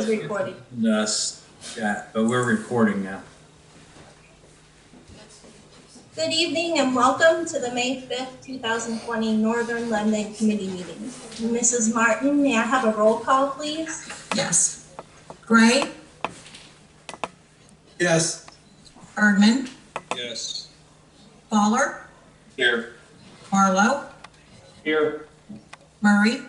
says recording. Us, yeah, but we're recording now. Good evening and welcome to the May 5th, 2020 Northern London Committee meeting. Mrs. Martin, may I have a roll call, please? Yes. Gray? Yes. Bergman? Yes. Fowler? Here. Marlowe? Here. Murray?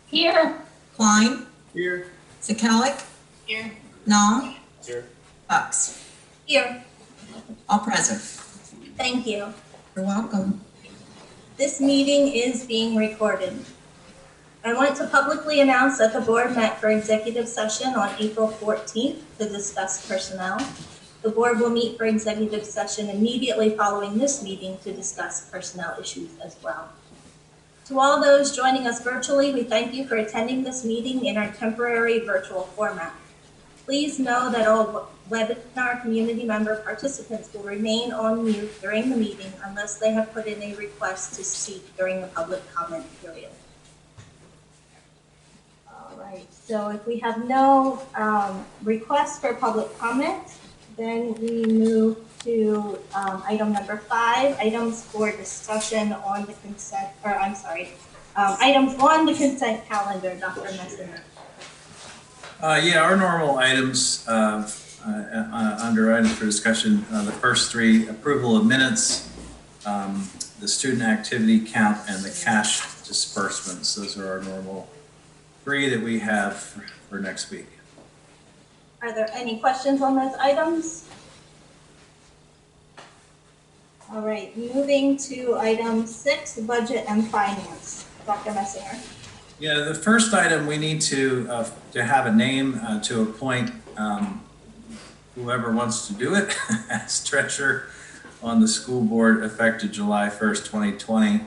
Here. Klein? Here. Sekelic? Here. Nom? Here. Bucks? Here. All present. Thank you. You're welcome. This meeting is being recorded. I want to publicly announce that the board met for executive session on April 14th to discuss personnel. The board will meet for executive session immediately following this meeting to discuss personnel issues as well. To all those joining us virtually, we thank you for attending this meeting in our temporary virtual format. Please know that all webinar community member participants will remain on mute during the meeting unless they have put in a request to speak during the public comment period. All right, so if we have no requests for public comment, then we move to item number 5, items for discussion on the consent, or I'm sorry, items on the consent calendar, Dr. Messinger. Yeah, our normal items under items for discussion, the first 3, approval of minutes, the student activity count, and the cash disbursements. Those are our normal 3 that we have for next week. Are there any questions on those items? All right, moving to item 6, budget and finance. Dr. Messinger. Yeah, the first item we need to have a name to appoint whoever wants to do it as treasurer on the school board effective July 1st, 2020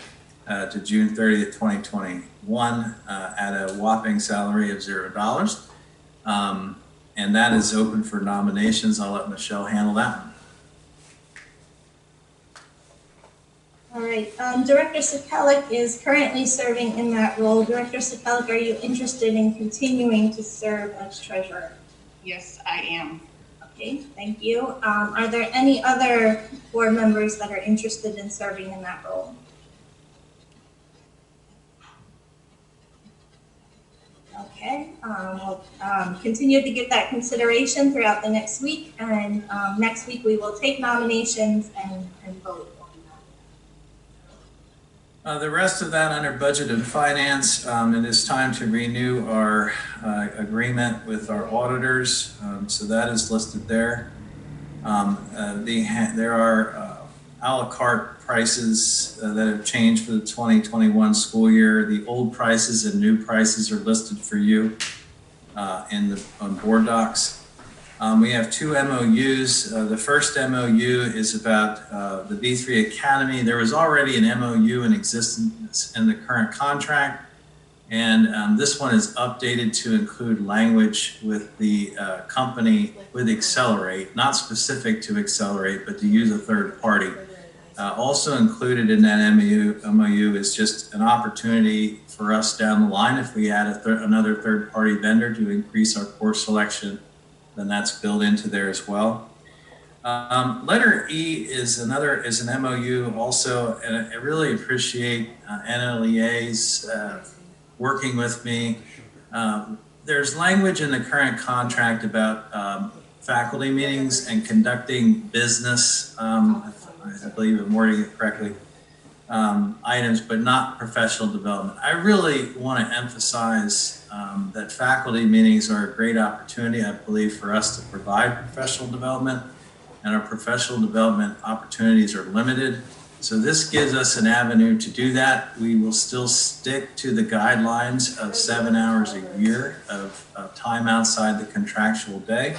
to June 30th, 2021 at a whopping salary of $0. And that is open for nominations. I'll let Michelle handle that one. All right, Director Sekelic is currently serving in that role. Director Sekelic, are you interested in continuing to serve as treasurer? Yes, I am. Okay, thank you. Are there any other board members that are interested in serving in that role? Okay, we'll continue to give that consideration throughout the next week, and next week we will take nominations and vote. The rest of that under budget and finance, it is time to renew our agreement with our auditors. So that is listed there. There are a la carte prices that have changed for the 2021 school year. The old prices and new prices are listed for you on board docs. We have 2 MOUs. The first MOU is about the B3 Academy. There was already an MOU in existence in the current contract, and this one is updated to include language with the company with Accelerate, not specific to Accelerate, but to use a third party. Also included in that MOU is just an opportunity for us down the line if we add another third party vendor to increase our course selection. Then that's built into there as well. Letter E is an MOU also, and I really appreciate NLEA's working with me. There's language in the current contract about faculty meetings and conducting business, I believe I'm wording it correctly, items, but not professional development. I really want to emphasize that faculty meetings are a great opportunity, I believe, for us to provide professional development, and our professional development opportunities are limited. So this gives us an avenue to do that. We will still stick to the guidelines of 7 hours a year of time outside the contractual day.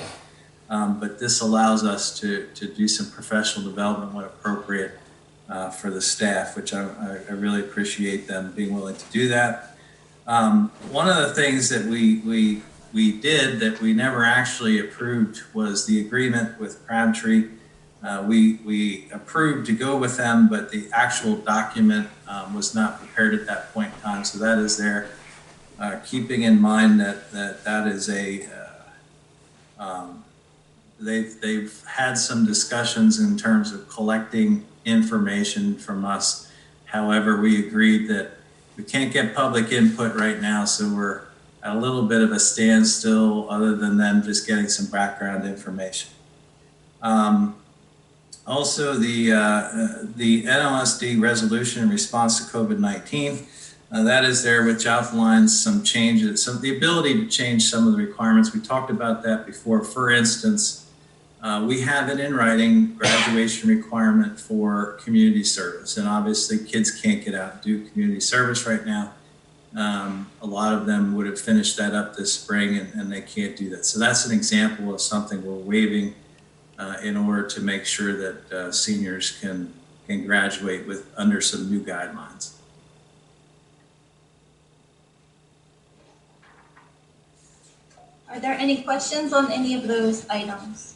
But this allows us to do some professional development when appropriate for the staff, which I really appreciate them being willing to do that. One of the things that we did that we never actually approved was the agreement with Crabtree. We approved to go with them, but the actual document was not prepared at that point in time. So that is there, keeping in mind that is a They've had some discussions in terms of collecting information from us. However, we agreed that we can't get public input right now, so we're at a little bit of a standstill other than them just getting some background information. Also, the NLSD resolution in response to COVID-19, that is there, which outlines some changes, the ability to change some of the requirements. We talked about that before. For instance, we have it in writing, graduation requirement for community service. And obviously kids can't get out and do community service right now. A lot of them would have finished that up this spring and they can't do that. So that's an example of something we're waiving in order to make sure that seniors can graduate under some new guidelines. Are there any questions on any of those items?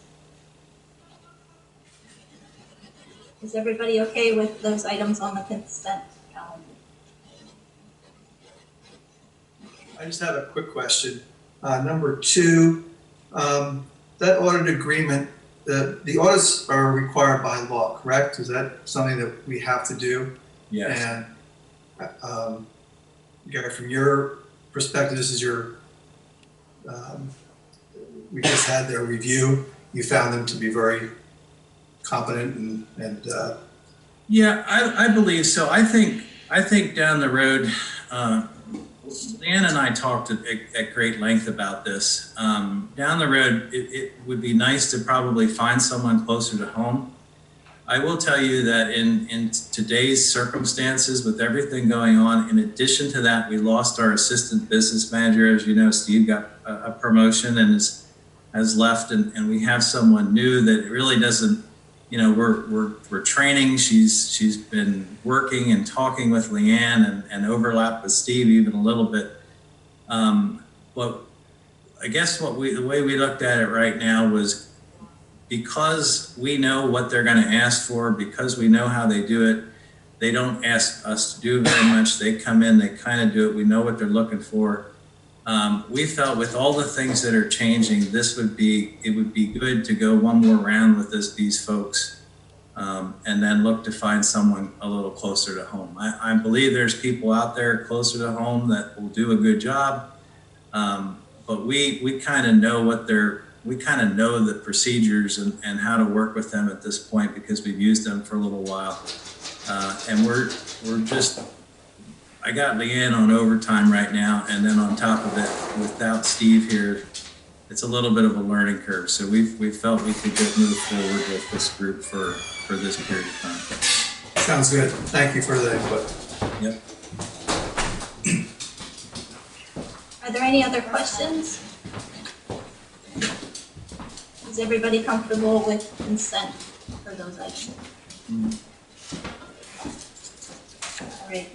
Is everybody okay with those items on the consent calendar? I just have a quick question. Number 2, that audit agreement, the audits are required by law, correct? Is that something that we have to do? Yes. And Gary, from your perspective, this is your, we just had their review. You found them to be very competent and Yeah, I believe so. I think down the road, Leanne and I talked at great length about this. Down the road, it would be nice to probably find someone closer to home. I will tell you that in today's circumstances, with everything going on, in addition to that, we lost our assistant business manager. As you know, Steve got a promotion and has left, and we have someone new that really doesn't, you know, we're training. She's been working and talking with Leanne and overlap with Steve even a little bit. But I guess the way we looked at it right now was, because we know what they're going to ask for, because we know how they do it, they don't ask us to do very much. They come in, they kind of do it. We know what they're looking for. We felt with all the things that are changing, it would be good to go one more round with these folks, and then look to find someone a little closer to home. I believe there's people out there closer to home that will do a good job, but we kind of know we kind of know the procedures and how to work with them at this point, because we've used them for a little while, and we're just. I got Leanne on overtime right now, and then on top of it, without Steve here, it's a little bit of a learning curve. So we felt we could just move forward with this group for this period of time. sounds good. Thank you for the input. Yep. Are there any other questions? Is everybody comfortable with consent for those items? All right,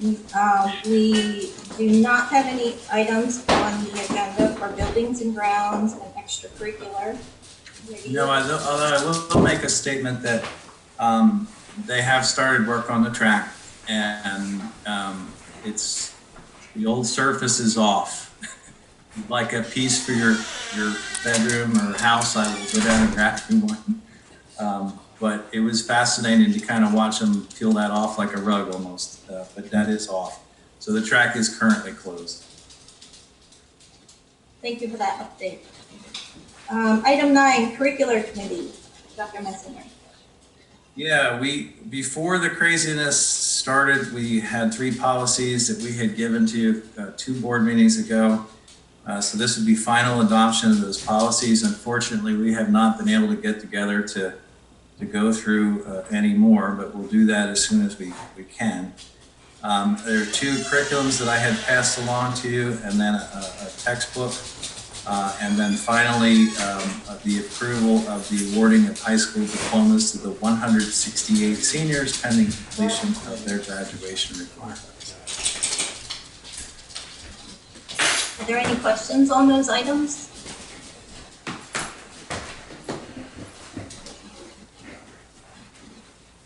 we do not have any items on the agenda for buildings and grounds and extracurricular. No, although I will make a statement that they have started work on the track, and it's the old surface is off. Like a piece for your bedroom or house, I will go down and grab you one. But it was fascinating to kind of watch them peel that off like a rug almost, but that is off. So the track is currently closed. Thank you for that update. Item 9, curricular committee, Dr. Messinger. Yeah, before the craziness started, we had 3 policies that we had given to you 2 board meetings ago. So this would be final adoption of those policies. Unfortunately, we have not been able to get together to go through any more, but we'll do that as soon as we can. There are 2 curriculums that I had passed along to you, and then a textbook, and then finally the approval of the awarding of high school diplomas to the 168 seniors pending completion of their graduation requirements. Are there any questions on those items?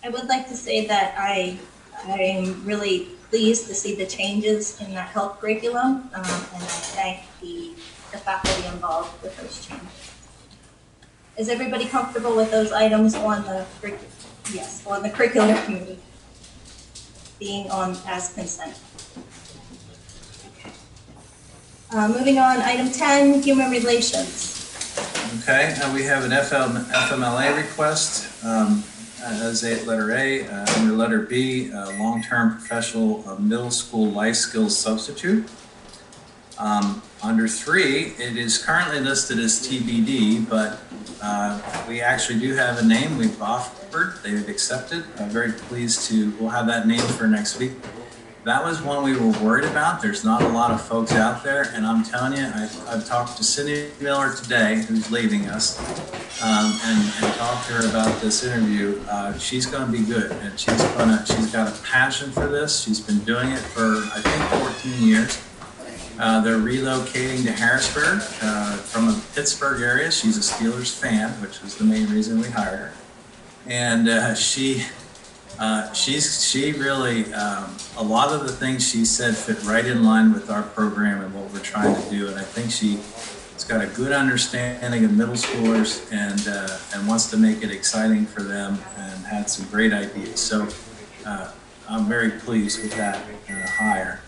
I would like to say that I am really pleased to see the changes in that health curriculum, and I thank the faculty involved with those changes. Is everybody comfortable with those items on the, on the curricular committee being on as consent? Moving on, item 10, human relations. Okay, we have an FMLA request as letter A. Under letter B, long-term professional middle school life skills substitute. Under 3, it is currently listed as TBD, but we actually do have a name we've offered, they've accepted. I'm very pleased we'll have that name for next week. That was one we were worried about. There's not a lot of folks out there, and I'm telling you, I've talked to Cindy Miller today, who's leaving us, and talked to her about this interview. She's going to be good, and she's got a passion for this. She's been doing it for, I think, 14 years. They're relocating to Harrisburg from the Pittsburgh area. She's a Steelers fan, which was the main reason we hired her. And she really, a lot of the things she said fit right in line with our program and what we're trying to do. And I think she's got a good understanding of middle schoolers and wants to make it exciting for them and had some great ideas. So I'm very pleased with that hire.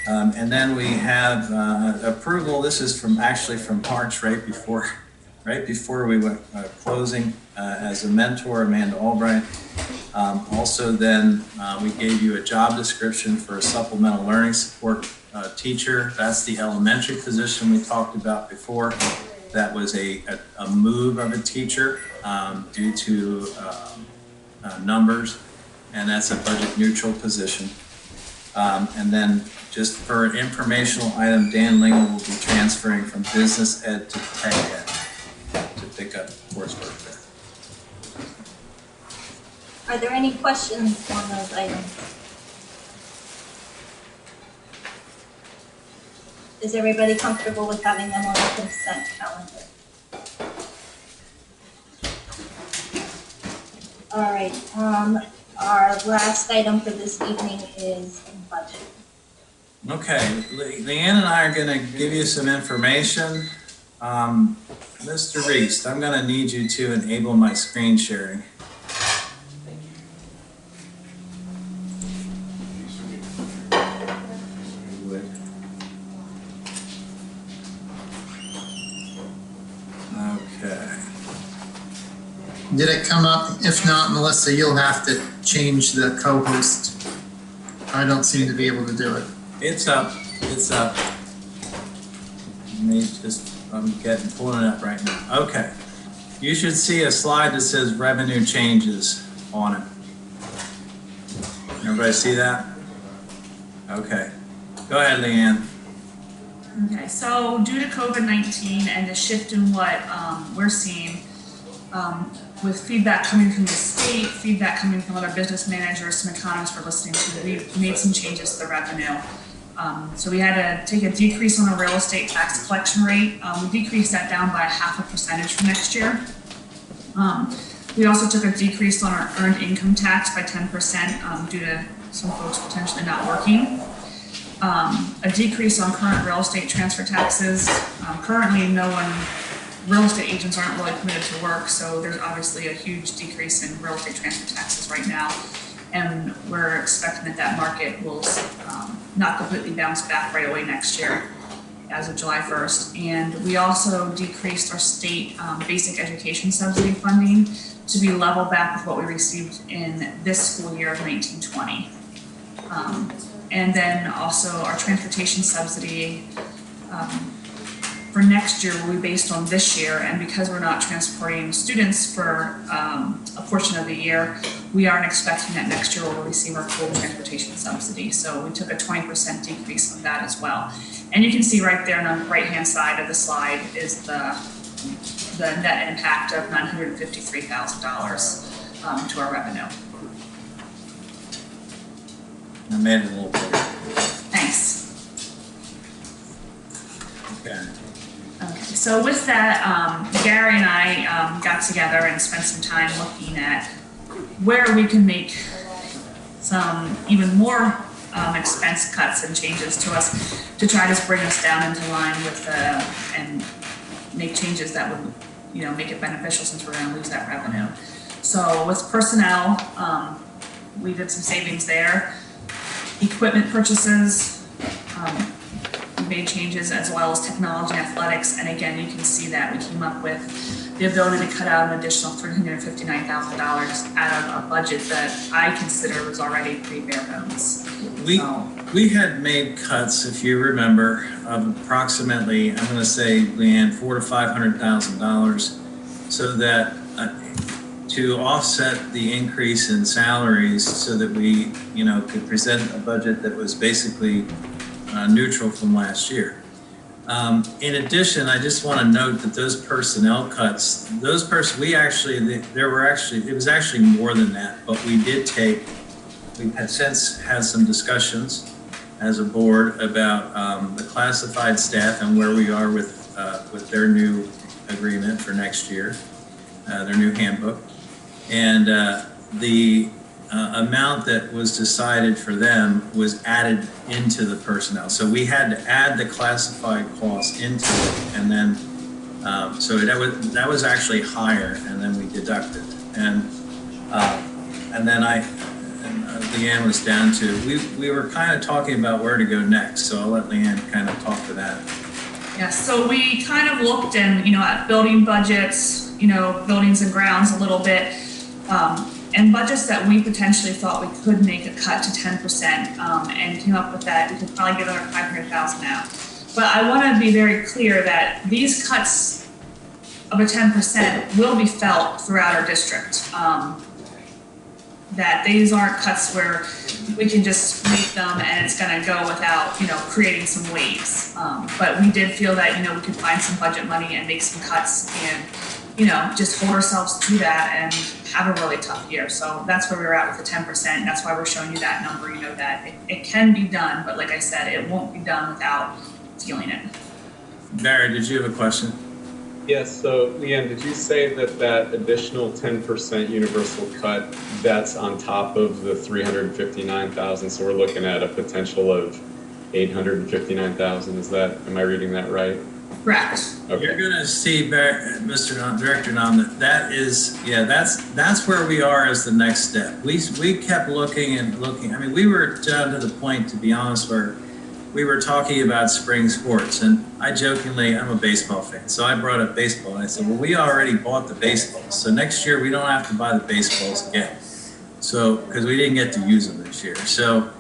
And then we have approval. This is from March, right before we went closing, as a mentor, Amanda Albright. Also then we gave you a job description for a supplemental learning support teacher. That's the elementary position we talked about before. That was a move of a teacher due to numbers, and that's a budget neutral position. And then just for an informational item, Dan Lingle will be transferring from business ed to tech ed to pick up coursework there. Are there any questions on those items? Is everybody comfortable with having them on the consent calendar? All right, our last item for this evening is budget. Okay, Leanne and I are going to give you some information. Mr. Reese, I'm going to need you to enable my screen sharing. Okay. Did it come up? If not, Melissa, you'll have to change the co-host. I don't seem to be able to do it. It's up. It's up. I'm pulling it up right now. Okay. You should see a slide that says revenue changes on it. Everybody see that? Okay. Go ahead, Leanne. Okay, so due to COVID-19 and the shift in what we're seeing, with feedback coming from the state, feedback coming from other business managers, some economists we're listening to, we've made some changes to the revenue. So we had to take a decrease on the real estate tax collection rate. We decreased that down by 0.5% for next year. We also took a decrease on our earned income tax by 10% due to some folks potentially not working. A decrease on current real estate transfer taxes. Currently, real estate agents aren't really permitted to work, so there's obviously a huge decrease in real estate transfer taxes right now. And we're expecting that market will not completely bounce back right away next year as of July 1st. And we also decreased our state basic education subsidy funding to be level back with what we received in this school year of 1920. And then also our transportation subsidy for next year will be based on this year, and because we're not transporting students for a portion of the year, we aren't expecting that next year we'll receive our full transportation subsidy. So we took a 20% decrease on that as well. And you can see right there on the right-hand side of the slide is the net impact of $953,000 to our revenue. I made it a little bigger. Thanks. Okay. Okay, so with that, Gary and I got together and spent some time looking at where we can make some even more expense cuts and changes to us to try to bring us down into line with and make changes that would make it beneficial since we're gonna lose that revenue. So with personnel, we did some savings there. Equipment purchases, we made changes, as well as technology and athletics. And again, you can see that we came up with the ability to cut out an additional $359,000 out of a budget that I consider was already pretty bare bones. We had made cuts, if you remember, of approximately, I'm going to say, Leanne, $400,000 to $500,000, so that to offset the increase in salaries, so that we, could present a budget that was basically neutral from last year. In addition, I just want to note that those personnel cuts, it was actually more than that, but we have since had some discussions as a board about the classified staff and where we are with their new agreement for next year, their new handbook. And the amount that was decided for them was added into the personnel. So we had to add the classified costs into it, and then so that was actually higher, and then we deducted. And then Leanne was down to, we were kind of talking about where to go next, so I'll let Leanne kind of talk to that. Yeah, so we kind of looked at building budgets, buildings and grounds a little bit, and budgets that we potentially thought we could make a cut to 10%, and came up with that we could probably get another $500,000 out. But I want to be very clear that these cuts of a 10% will be felt throughout our district. That these aren't cuts where we can just make them and it's going to go without, creating some waves. But we did feel that, we could find some budget money and make some cuts and, just hold ourselves to that and have a really tough year. So that's where we were at with the 10%. That's why we're showing you that number, that it can be done, but like I said, it won't be done without feeling it. Barry, did you have a question? Yes, so Leanne, did you say that additional 10% universal cut, that's on top of the 359,000? So we're looking at a potential of 859,000. Am I reading that right? Correct. Okay. You're going to see, Mr. Director Nam, that's where we are as the next step. We kept looking and looking. I mean, we were down to the point, to be honest, where we were talking about spring sports, and I jokingly, I'm a baseball fan, so I brought up baseball, and I said, well, we already bought the baseballs, so next year we don't have to buy the baseballs again. So, because we didn't get to use them this year. So,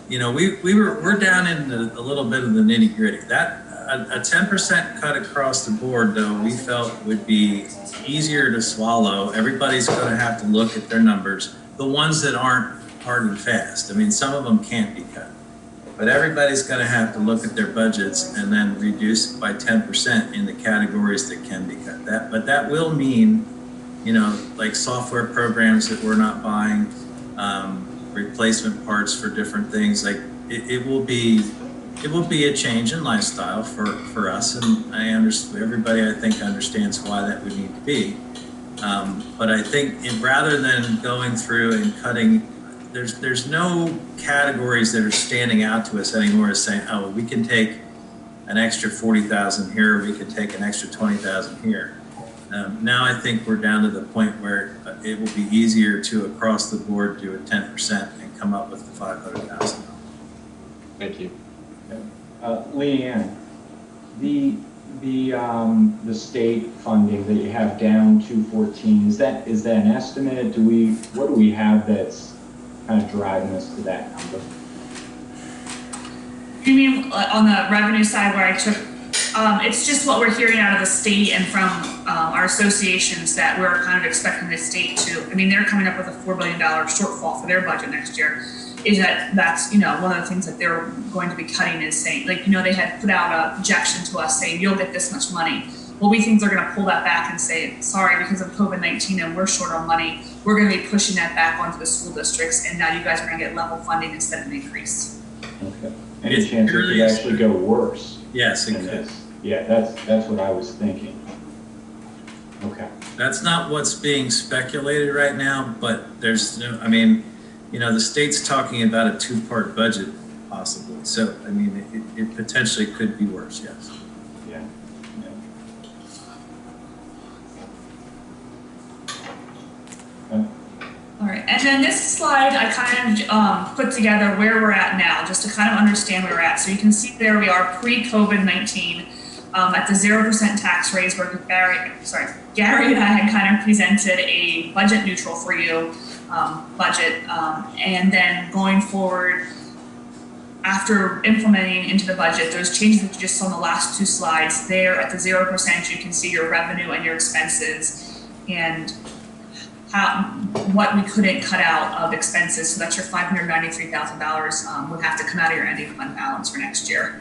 we're down in a little bit of the nitty gritty. That a 10% cut across the board, though, we felt would be easier to swallow. Everybody's going to have to look at their numbers, the ones that aren't hard and fast. I mean, some of them can't be cut. But everybody's going to have to look at their budgets and then reduce by 10% in the categories that can be cut. But that will mean, like software programs that we're not buying, replacement parts for different things. Like it will be a change in lifestyle for us, and everybody I think understands why that would need to be. But I think rather than going through and cutting. There's no categories that are standing out to us anymore as saying, oh, we can take an extra 40,000 here, we can take an extra 20,000 here. Now I think we're down to the point where it will be easier to across the board do a 10% and come up with the 500,000. Thank you. Leanne, the state funding that you have down 214, is that an estimate? What do we have that's kind of driving us to that number? You mean on the revenue side where I took, it's just what we're hearing out of the state and from our associations that we're kind of expecting the state to, they're coming up with a $4 billion shortfall for their budget next year. That's one of the things that they're going to be cutting is saying, they had put out a projection to us saying, you'll get this much money. Well, we think they're going to pull that back and say, sorry, because of COVID-19 and we're short on money, we're going to be pushing that back onto the school districts, and now you guys are going to get level funding instead of an increase. Okay. Any chance it could actually go worse? Yes, it could. Yeah, that's what I was thinking. Okay. That's not what's being speculated right now, but there's no, the state's talking about a 2-part budget possibly. So, it potentially could be worse, yes. Yeah. And then this slide, I kind of put together where we're at now, just to kind of understand where we're at. So you can see there we are pre-COVID-19 at the 0% tax raise where Gary and I had kind of presented a budget neutral for you budget. And then going forward, after implementing into the budget, those changes that you just saw on the last two slides, there at the 0%, you can see your revenue and your expenses and what we couldn't cut out of expenses. So that's your $593,000 would have to come out of your ending fund balance for next year.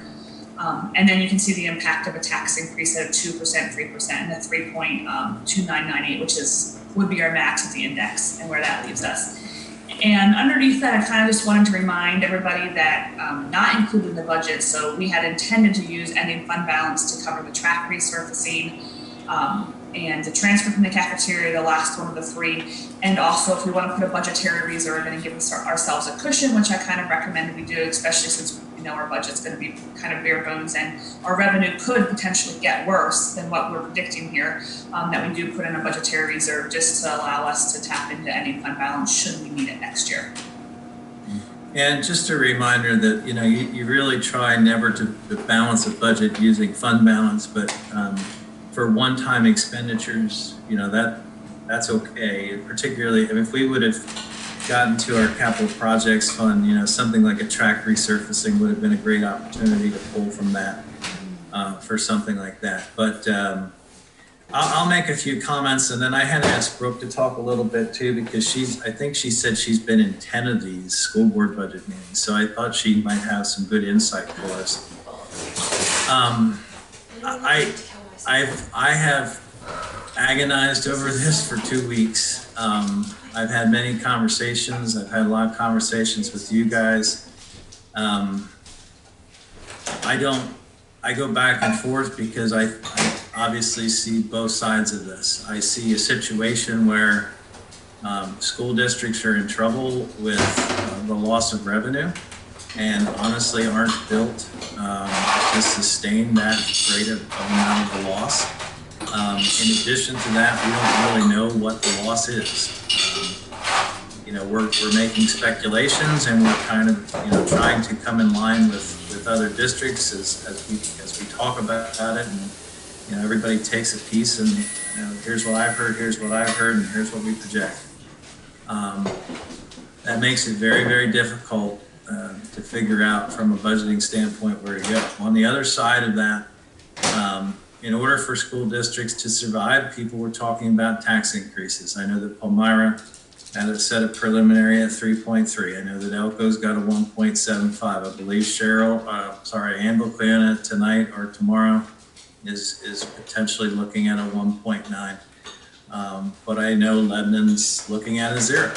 And then you can see the impact of a tax increase at 2%, 3%, and the 3.2998, which would be our max of the index and where that leaves us. And underneath that, I kind of just wanted to remind everybody that not included in the budget, so we had intended to use ending fund balance to cover the track resurfacing and the transfer from the cafeteria, the last one of the three. And also if we want to put a budgetary reserve in and give ourselves a cushion, which I kind of recommend we do, especially since we know our budget's going to be kind of bare bones and our revenue could potentially get worse than what we're predicting here, that we do put in a budgetary reserve just to allow us to tap into ending fund balance should we need it next year. And just a reminder that, you know, you really try never to balance a budget using fund balance, but for one-time expenditures, you know, that's okay. Particularly if we would have gotten to our capital projects fund, you know, something like a track resurfacing would have been a great opportunity to pull from that for something like that. But I'll make a few comments, and then I had asked Brooke to talk a little bit too, because I think she said she's been in 10 of these school board budget meetings, so I thought she might have some good insight for us. I have agonized over this for 2 weeks. I've had many conversations. I've had a lot of conversations with you guys. I go back and forth because I obviously see both sides of this. I see a situation where school districts are in trouble with the loss of revenue and honestly aren't built to sustain that great amount of the loss. In addition to that, we don't really know what the loss is. You know, we're making speculations, and we're kind of, you know, trying to come in line with other districts as we talk about it, and you know, everybody takes a piece, and you know, here's what I've heard, here's what I've heard, and here's what we project. That makes it very, very difficult to figure out from a budgeting standpoint where to go. On the other side of that, in order for school districts to survive, people were talking about tax increases. I know that Palmyra had it set a preliminary at 3.3. I know that Elko's got a 1.75. I believe Anvil Cleona tonight or tomorrow is potentially looking at a 1.9. But I know Lebanon's looking at a 0.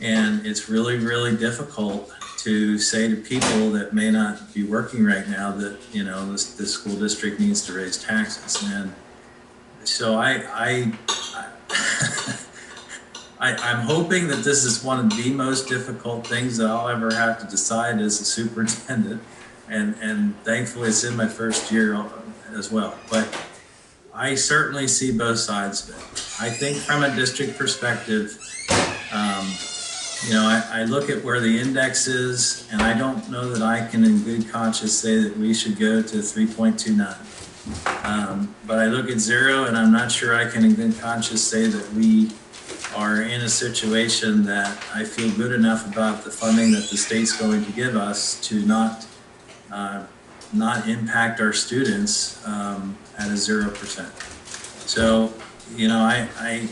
And it's really, really difficult to say to people that may not be working right now that, you know, this school district needs to raise taxes. And so I'm hoping that this is one of the most difficult things that I'll ever have to decide as a superintendent. And thankfully it's in my first year as well. But I certainly see both sides of it. I think from a district perspective, you know, I look at where the index is, and I don't know that I can in good conscience say that we should go to 3.29. But I look at 0, and I'm not sure I can in good conscience say that we are in a situation that I feel good enough about the funding that the state's going to give us to not impact our students at a 0%. So, you know, I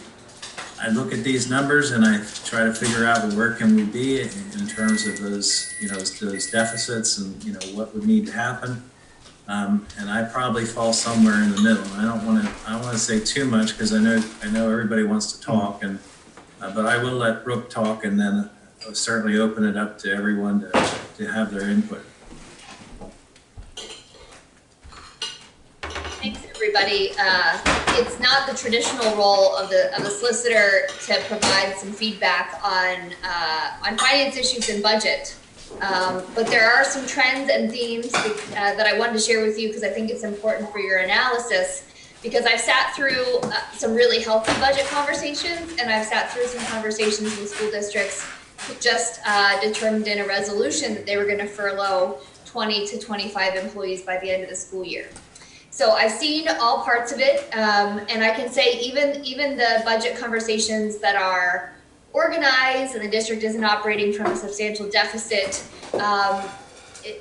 look at these numbers and I try to figure out, well, where can we be in terms of those, you know, those deficits and, you know, what would need to happen. And I probably fall somewhere in the middle. I don't want to say too much because I know everybody wants to talk, and but I will let Brooke talk, and then I'll certainly open it up to everyone to have their input. Thanks, everybody. It's not the traditional role of the solicitor to provide some feedback on finance issues and budget, but there are some trends and themes that I wanted to share with you because I think it's important for your analysis. because I've sat through some really healthy budget conversations, and I've sat through some conversations with school districts who just determined in a resolution that they were going to furlough 20 to 25 employees by the end of the school year. So I've seen all parts of it, and I can say even the budget conversations that are organized and the district isn't operating from a substantial deficit,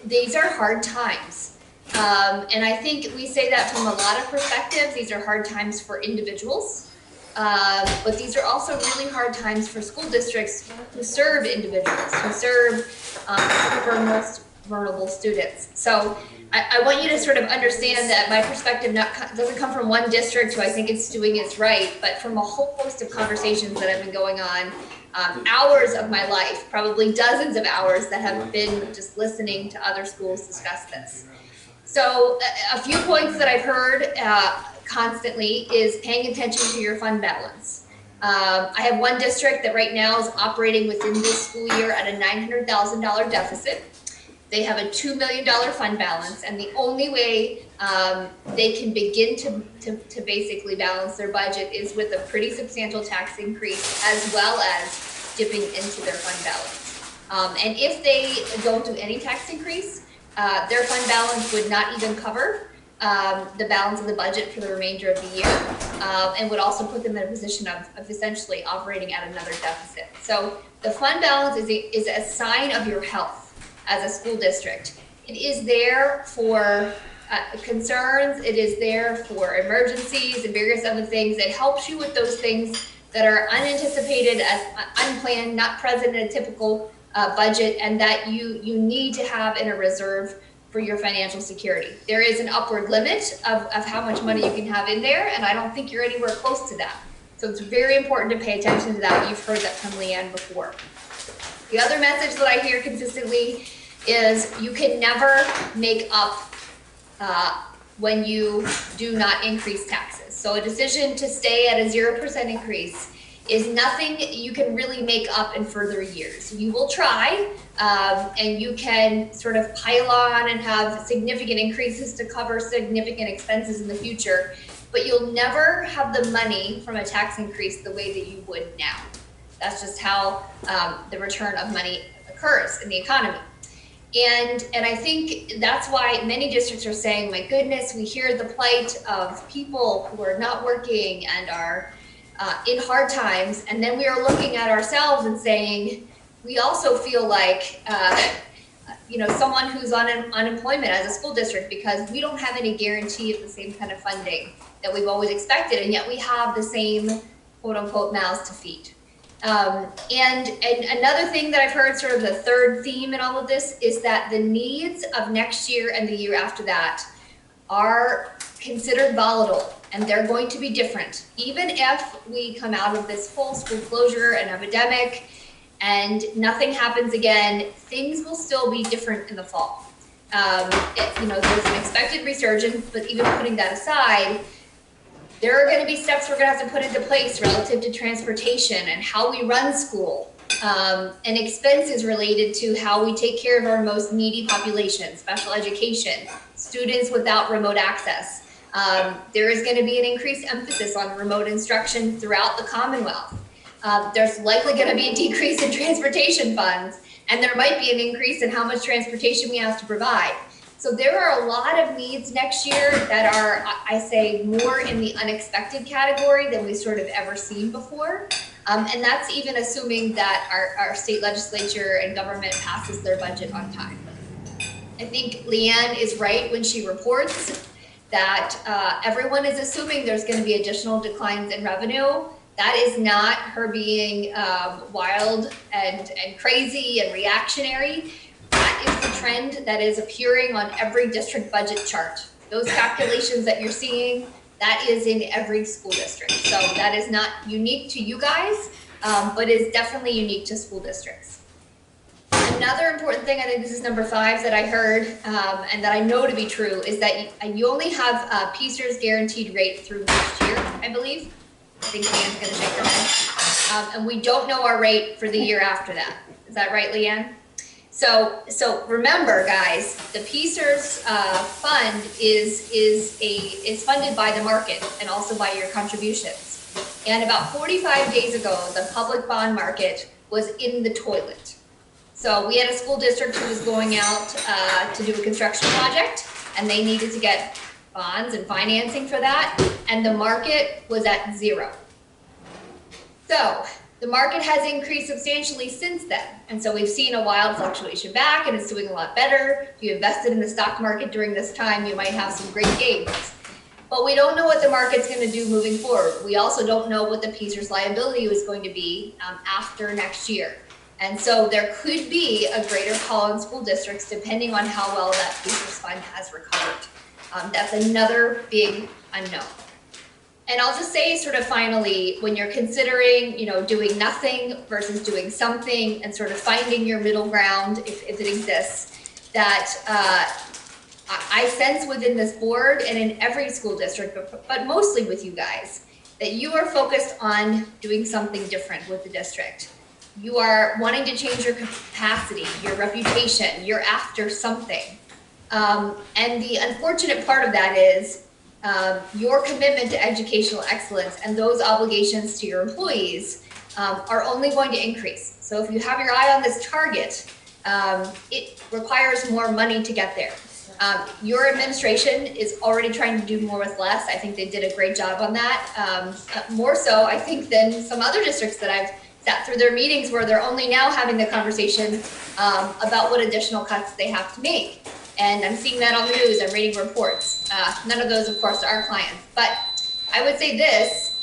these are hard times. And I think we say that from a lot of perspectives. These are hard times for individuals, but these are also really hard times for school districts who serve individuals, who serve some of our most vulnerable students. So I want you to sort of understand that my perspective doesn't come from one district who I think is doing is right, but from a whole host of conversations that have been going on, hours of my life, probably dozens of hours that have been just listening to other schools discuss this. So a few points that I've heard constantly is paying attention to your fund balance. I have one district that right now is operating within this school year at a $900,000 deficit. They have a $2 million fund balance, and the only way they can begin to basically balance their budget is with a pretty substantial tax increase, as well as dipping into their fund balance. And if they don't do any tax increase, their fund balance would not even cover the balance of the budget for the remainder of the year, and would also put them in a position of essentially operating at another deficit. So the fund balance is a sign of your health as a school district. It is there for concerns, it is there for emergencies and various other things. It helps you with those things that are unanticipated, as unplanned, not present in a typical budget, and that you need to have in a reserve for your financial security. There is an upward limit of how much money you can have in there, and I don't think you're anywhere close to that. So it's very important to pay attention to that. You've heard that from Leanne before. The other message that I hear consistently is you can never make up when you do not increase taxes. So a decision to stay at a 0% increase is nothing you can really make up in further years. You will try, and you can sort of pile on and have significant increases to cover significant expenses in the future, but you'll never have the money from a tax increase the way that you would now. That's just how the return of money occurs in the economy. And I think that's why many districts are saying, my goodness, we hear the plight of people who are not working and are in hard times. And then we are looking at ourselves and saying, we also feel like, someone who's on unemployment as a school district, because we don't have any guarantee of the same kind of funding that we've always expected. And yet we have the same quote unquote mouths to feed. And another thing that I've heard, sort of the third theme in all of this, is that the needs of next year and the year after that are considered volatile, and they're going to be different. Even if we come out of this full school closure and epidemic and nothing happens again, things will still be different in the fall. There's an expected resurgence, but even putting that aside, there are going to be steps we're going to have to put into place relative to transportation and how we run school, and expenses related to how we take care of our most needy population, special education, students without remote access. There is going to be an increased emphasis on remote instruction throughout the Commonwealth. There's likely going to be a decrease in transportation funds, and there might be an increase in how much transportation we have to provide. So there are a lot of needs next year that are, I say, more in the unexpected category than we've sort of ever seen before. And that's even assuming that our state legislature and government passes their budget on time. I think Leanne is right when she reports that everyone is assuming there's going to be additional declines in revenue. That is not her being wild and crazy and reactionary. That is the trend that is appearing on every district budget chart. Those calculations that you're seeing, that is in every school district. So that is not unique to you guys, but is definitely unique to school districts. Another important thing, I think this is number 5 that I heard, and that I know to be true, is that you only have PSER's guaranteed rate through next year, I believe. I think Leanne's going to shake her head. And we don't know our rate for the year after that. Is that right, Leanne? So remember, guys, the PSERS fund is funded by the market and also by your contributions. And about 45 days ago, the public bond market was in the toilet. So we had a school district who was going out to do a construction project, and they needed to get bonds and financing for that, and the market was at zero. So the market has increased substantially since then, and so we've seen a wild fluctuation back, and it's doing a lot better. If you invested in the stock market during this time, you might have some great gains. But we don't know what the market's going to do moving forward. We also don't know what the PSERS liability is going to be after next year. And so there could be a greater call on school districts depending on how well that PSERS fund has recovered. That's another big unknown. And I'll just say sort of finally, when you're considering, doing nothing versus doing something and sort of finding your middle ground, if it exists, that I sense within this board and in every school district, but mostly with you guys, that you are focused on doing something different with the district. You are wanting to change your capacity, your reputation, you're after something. And the unfortunate part of that is your commitment to educational excellence and those obligations to your employees are only going to increase. So if you have your eye on this target, it requires more money to get there. Your administration is already trying to do more with less. I think they did a great job on that. More so, I think, than some other districts that I've sat through their meetings where they're only now having the conversation about what additional cuts they have to make. And I'm seeing that on the news, I'm reading reports. None of those, of course, are our clients. But I would say this,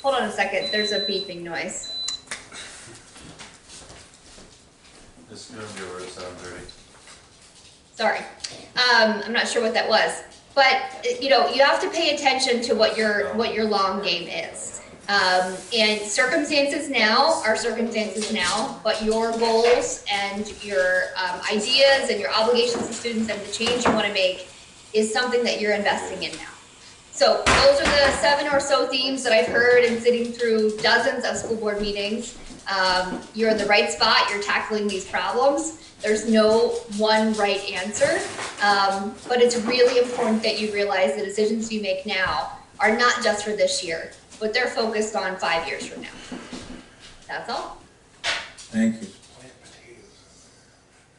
hold on a second, there's a beeping noise. This is gonna be where it sounds right. Sorry, I'm not sure what that was. But, you have to pay attention to what your long game is. And circumstances now are circumstances now, but your goals and your ideas and your obligations to students and the change you want to make is something that you're investing in now. So those are the 7 or so themes that I've heard in sitting through dozens of school board meetings. You're in the right spot, you're tackling these problems. There's no one right answer, but it's really important that you realize the decisions you make now are not just for this year, but they're focused on 5 years from now. That's all. Thank you.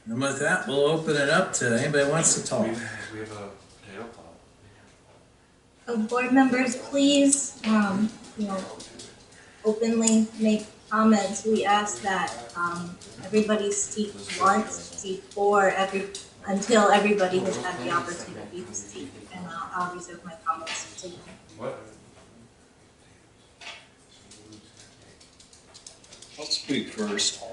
And with that, we'll open it up to anybody who wants to talk. We have a potato pop. So board members, please, openly make comments. We ask that everybody speak once, speak until everybody has had the opportunity to speak, and I'll reserve my comments to you. What? I'll speak first.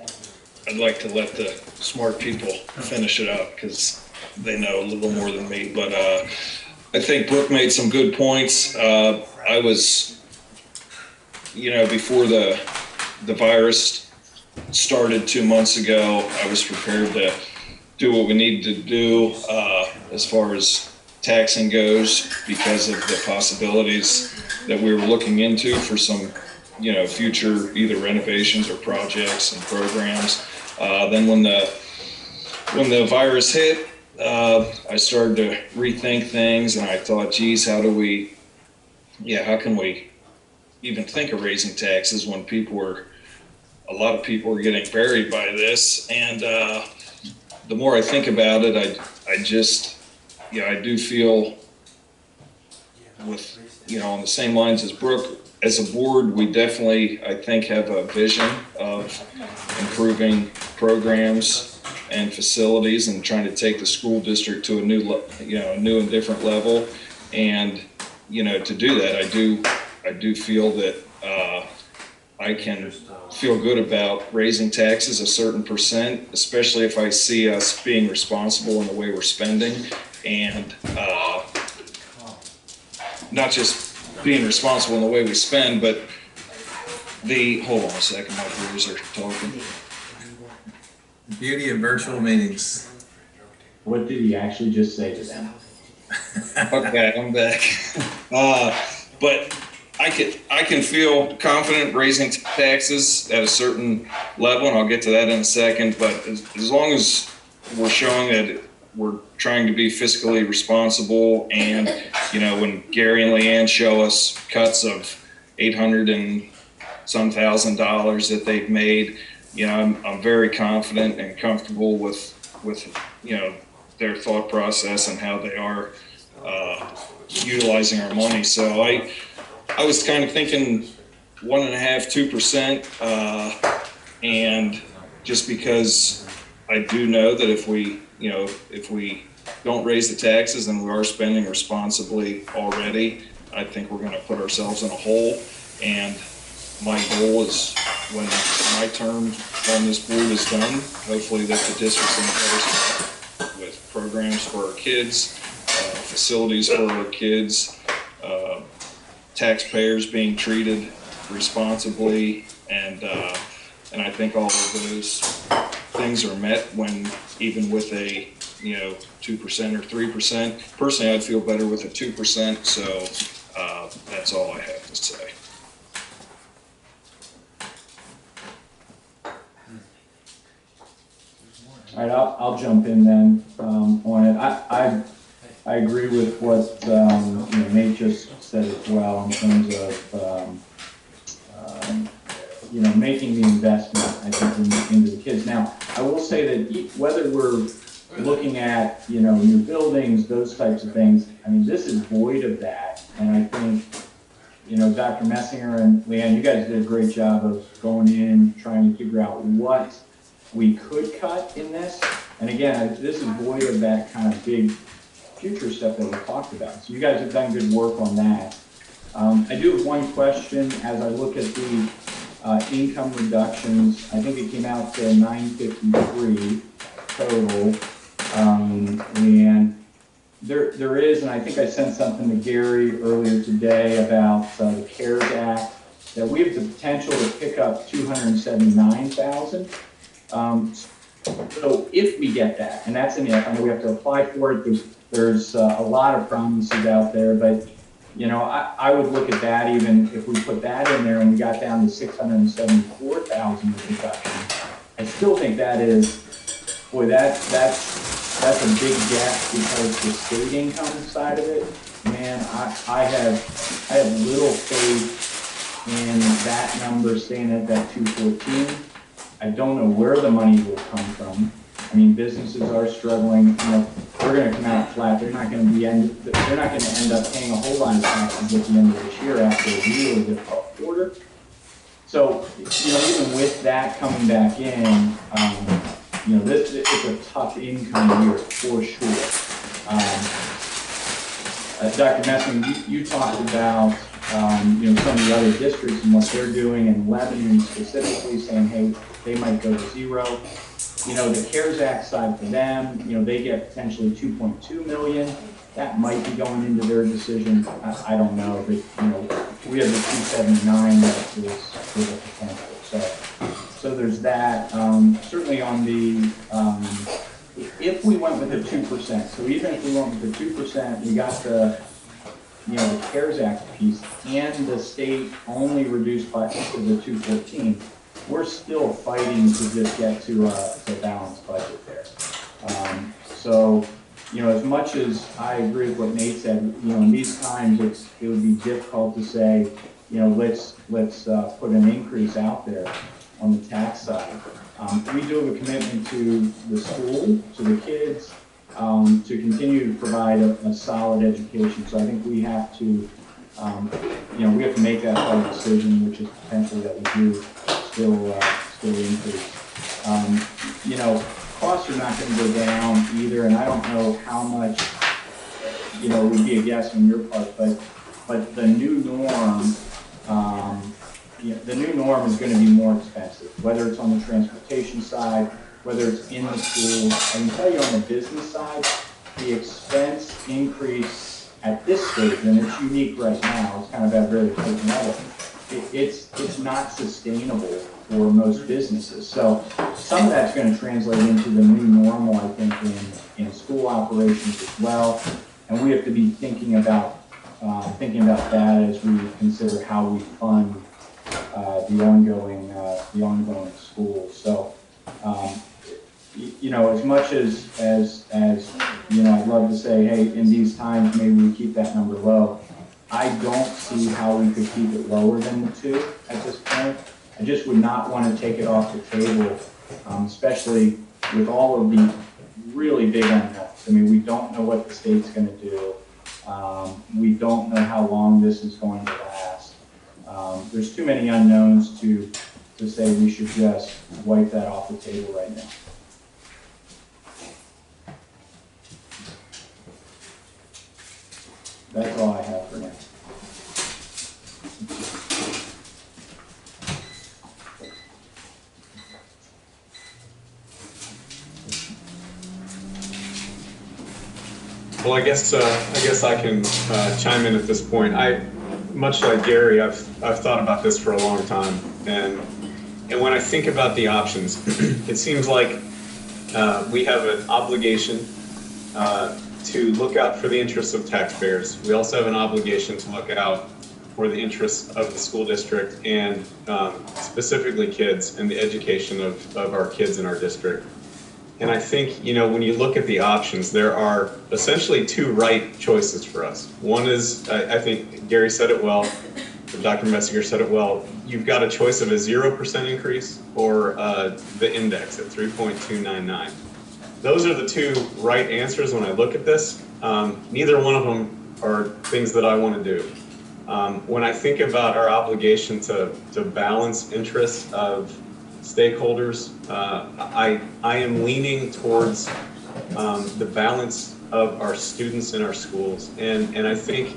I'd like to let the smart people finish it up because they know a little more than me. But I think Brooke made some good points. I was, before the virus started 2 months ago, I was prepared to do what we needed to do as far as taxing goes because of the possibilities that we were looking into for some future either renovations or projects and programs. Then when the virus hit, I started to rethink things, and I thought, geez, how can we even think of raising taxes when a lot of people are getting buried by this? And the more I think about it, I do feel with, on the same lines as Brooke, as a board, we definitely, I think, have a vision of improving programs and facilities and trying to take the school district to a new and different level. And, to do that, I do feel that I can feel good about raising taxes a certain percent, especially if I see us being responsible in the way we're spending and not just being responsible in the way we spend, but hold on a second, my boys are talking. The beauty of virtual meetings. What did he actually just say to them? Okay, I'm back. But I can feel confident raising taxes at a certain level, and I'll get to that in a second. But as long as we're showing that we're trying to be fiscally responsible, and when Gary and Leanne show us cuts of $800 and some $1,000 that they've made, I'm very confident and comfortable with their thought process and how they are utilizing our money. So I was kind of thinking 1.5%, 2%, and just because I do know that if we don't raise the taxes and we are spending responsibly already, I think we're going to put ourselves in a hole. And my goal is, when my term on this board is done, hopefully that the district's in place with programs for our kids, facilities for our kids, taxpayers being treated responsibly, and I think all of those things are met when, even with a 2% or 3%. Personally, I'd feel better with a 2%. So that's all I have to say. All right, I'll jump in then on it. I agree with what Nate just said as well, in terms of making the investment, I think, into the kids. Now, I will say that whether we're looking at new buildings, those types of things, I mean, this is void of that. And I think Dr. Messinger and Leanne, you guys did a great job of going in, trying to figure out what we could cut in this. And again, this is void of that kind of big future stuff that we talked about. So you guys have done good work on that. I do have one question as I look at the income reductions. I think it came out to 953 total. And there is, and I think I sent something to Gary earlier today about the CARES Act, that we have the potential to pick up 279,000. So if we get that, and that's an if, I know we have to apply for it. There's a lot of promises out there, but I would look at that. Even if we put that in there and we got down to 674,000 reduction, I still think that is, boy, that's a big gap, because the state income side of it, man, I have little faith in that number staying at that 214. I don't know where the money will come from. I mean, businesses are struggling. They're going to come out flat. They're not going to end up paying a whole lot of taxes at the end of this year after a really difficult quarter. So, even with that coming back in, this it's a tough income year for sure. Dr. Messing, you talked about some of the other districts and what they're doing, and Lebanon specifically saying, hey, they might go to zero. The CARES Act side for them, they get potentially 2.2 million. That might be going into their decision. I don't know, but we have the 279 that is a potential. So there's that. Certainly on the if we went with the 2%. So even if we went with the 2%, we got the the CARES Act piece, and the state only reduced by to the 214. We're still fighting to just get to a balanced budget there. So, as much as I agree with what Nate said, in these times it would be difficult to say, let's put an increase out there on the tax side. We do have a commitment to the school, to the kids, to continue to provide a solid education. So I think we have to, we have to make that hard decision, which is potentially that we do still increase. Costs are not going to go down either, and I don't know how much, it would be a guess on your part, but the new norm, the new norm is going to be more expensive, whether it's on the transportation side, whether it's in the schools. I can tell you on the business side, the expense increase at this stage, and it's unique right now, it's kind of at a very tight level. It's not sustainable for most businesses. So some of that's going to translate into the new normal, I think, in school operations as well. And we have to be thinking about thinking about that as we consider how we fund the ongoing schools. So, you know, as much as you know, I'd love to say, hey, in these times, maybe we keep that number low. I don't see how we could keep it lower than the 2 at this point. I just would not want to take it off the table, especially with all of the really big unknowns. I mean, we don't know what the state's going to do. We don't know how long this is going to last. There's too many unknowns to say we should just wipe that off the table right now. That's all I have for now. Well, I guess I can chime in at this point. Much like Gary, I've thought about this for a long time, and when I think about the options, it seems like we have an obligation to look out for the interests of taxpayers. We also have an obligation to look out for the interests of the school district and specifically kids and the education of our kids in our district. And I think, you know, when you look at the options, there are essentially 2 right choices for us. One is, I think Gary said it well, Dr. Messinger said it well, you've got a choice of a 0% increase or the index at 3.299. Those are the 2 right answers when I look at this. Neither one of them are things that I want to do. When I think about our obligation to balance interests of stakeholders, I am leaning towards the balance of our students in our schools. And I think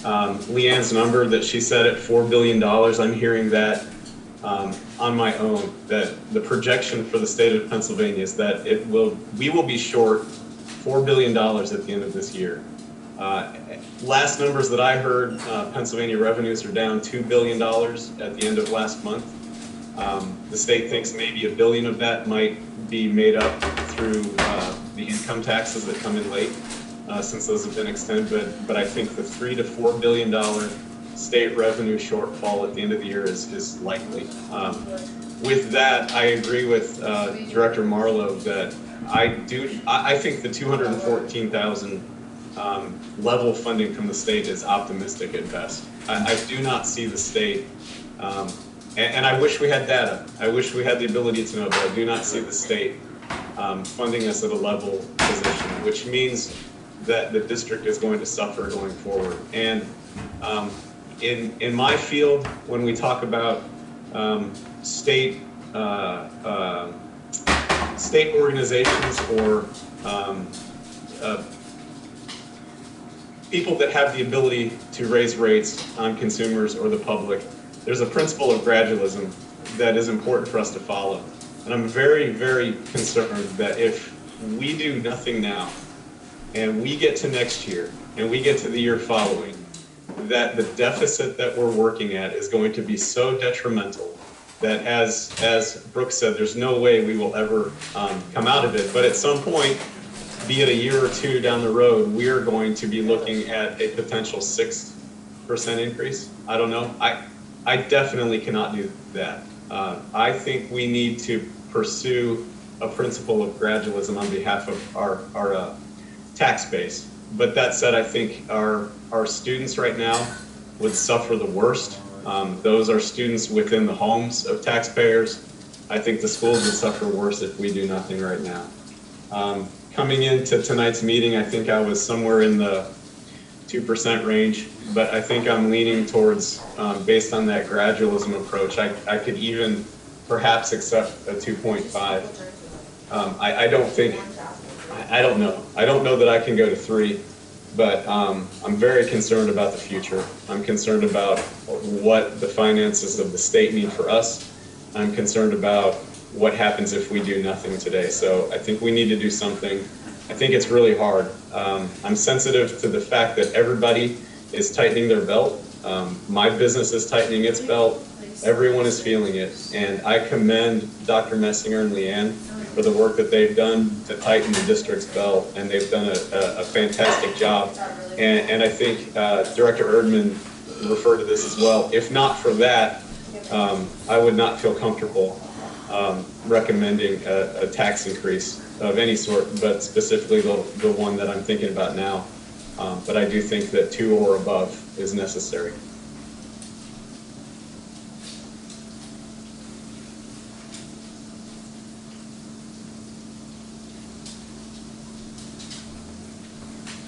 Leanne's number that she said at $4 billion, I'm hearing that on my own, that the projection for the state of Pennsylvania is that we will be short $4 billion at the end of this year. Last numbers that I heard, Pennsylvania revenues are down $2 billion at the end of last month. The state thinks maybe $1 billion of that might be made up through the income taxes that come in late, since those have been extended. But I think the $3 to $4 billion state revenue shortfall at the end of the year is likely. With that, I agree with Director Marlowe that I think the 214,000 level funding from the state is optimistic at best. I do not see the state. And I wish we had data. I wish we had the ability to know, but I do not see the state funding us at a level position, which means that the district is going to suffer going forward. And in my field, when we talk about state organizations or people that have the ability to raise rates on consumers or the public, there's a principle of gradualism that is important for us to follow. And I'm very, very concerned that if we do nothing now and we get to next year and we get to the year following, that the deficit that we're working at is going to be so detrimental that, as Brooke said, there's no way we will ever come out of it. But at some point, be it a year or 2 down the road, we are going to be looking at a potential 6% increase. I don't know. I definitely cannot do that. I think we need to pursue a principle of gradualism on behalf of our tax base. But that said, I think our students right now would suffer the worst. Those are students within the homes of taxpayers. I think the schools would suffer worse if we do nothing right now. Coming into tonight's meeting, I think I was somewhere in the 2% range, but I think I'm leaning towards, based on that gradualism approach, I could even perhaps accept a 2.5. I don't know. I don't know that I can go to 3, but I'm very concerned about the future. I'm concerned about what the finances of the state mean for us. I'm concerned about what happens if we do nothing today. So I think we need to do something. I think it's really hard. I'm sensitive to the fact that everybody is tightening their belt. My business is tightening its belt. Everyone is feeling it. And I commend Dr. Messinger and Leanne for the work that they've done to tighten the district's belt, and they've done a fantastic job. And I think Director Erdman referred to this as well. If not for that, I would not feel comfortable recommending a tax increase of any sort, but specifically the one that I'm thinking about now. But I do think that 2 or above is necessary.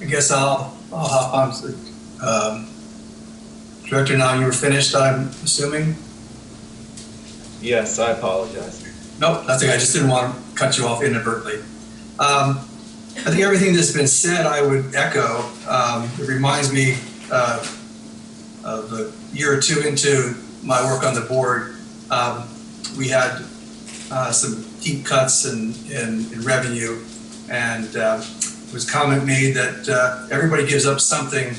I guess I'll hop on to, Director, now you were finished, I'm assuming? Yes, I apologize. Nope, nothing, I just didn't want to cut you off inadvertently. I think everything that's been said, I would echo. It reminds me of a year or two into my work on the board. We had some deep cuts in revenue, and there was a comment made that everybody gives up something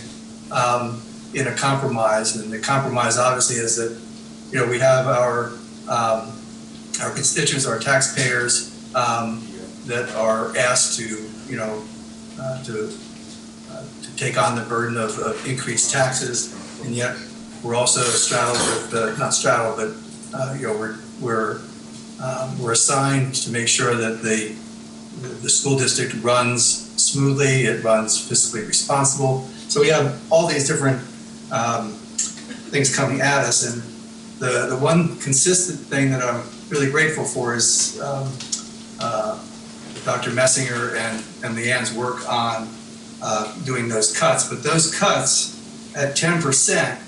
in a compromise, and the compromise obviously is that, you know, we have our constituents, our taxpayers, that are asked to, you know, to take on the burden of increased taxes, and yet we're also straddled with not straddled, but you know, we're assigned to make sure that the school district runs smoothly, it runs fiscally responsible. So we have all these different things coming at us, and the one consistent thing that I'm really grateful for is Dr. Messinger and Leanne's work on doing those cuts. But those cuts at 10%,